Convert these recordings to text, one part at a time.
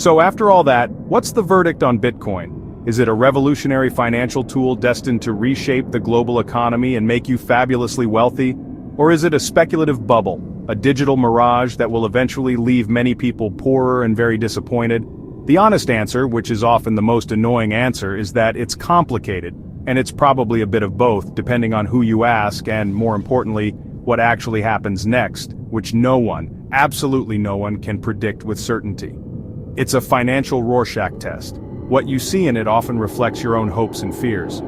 So after all that, what's the verdict on Bitcoin? Is it a revolutionary financial tool destined to reshape the global economy and make you fabulously wealthy? Or is it a speculative bubble, a digital mirage that will eventually leave many people poorer and very disappointed? The honest answer, which is often the most annoying answer, is that it's complicated, and it's probably a bit of both, depending on who you ask and, more importantly, what actually happens next, which no one, absolutely no one, can predict with certainty. It's a financial Rorschach test. What you see in it often reflects your own hopes and fears.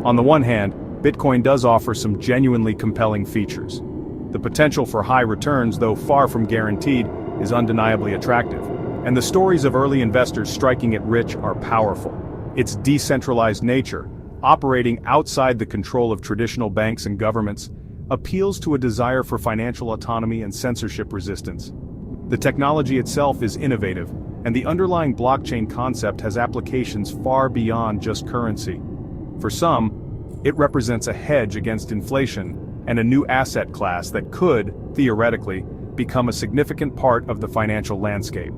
On the one hand, Bitcoin does offer some genuinely compelling features. The potential for high returns, though far from guaranteed, is undeniably attractive. And the stories of early investors striking it rich are powerful. Its decentralized nature, operating outside the control of traditional banks and governments, appeals to a desire for financial autonomy and censorship resistance. The technology itself is innovative, and the underlying blockchain concept has applications far beyond just currency. For some, it represents a hedge against inflation and a new asset class that could, theoretically, become a significant part of the financial landscape.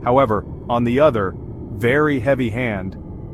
However, on the other, very heavy hand,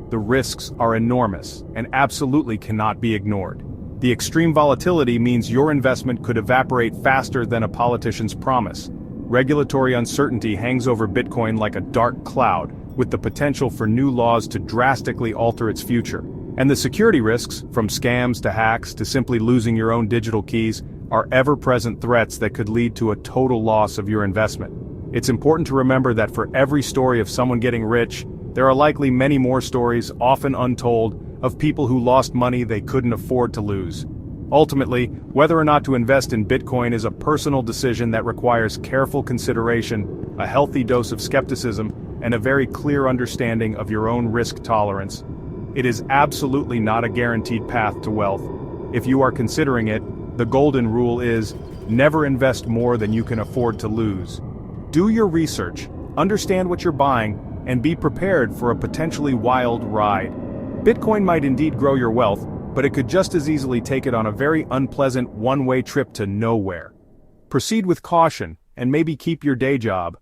the risks are enormous and absolutely cannot be ignored. The extreme volatility means your investment could evaporate faster than a politician's promise. Regulatory uncertainty hangs over Bitcoin like a dark cloud, with the potential for new laws to drastically alter its future. And the security risks, from scams to hacks to simply losing your own digital keys, are ever-present threats that could lead to a total loss of your investment. It's important to remember that for every story of someone getting rich, there are likely many more stories, often untold, of people who lost money they couldn't afford to lose. Ultimately, whether or not to invest in Bitcoin is a personal decision that requires careful consideration, a healthy dose of skepticism, and a very clear understanding of your own risk tolerance. It is absolutely not a guaranteed path to wealth. If you are considering it, the golden rule is, never invest more than you can afford to lose. Do your research, understand what you're buying, and be prepared for a potentially wild ride. Bitcoin might indeed grow your wealth, but it could just as easily take it on a very unpleasant one-way trip to nowhere. Proceed with caution, and maybe keep your day job.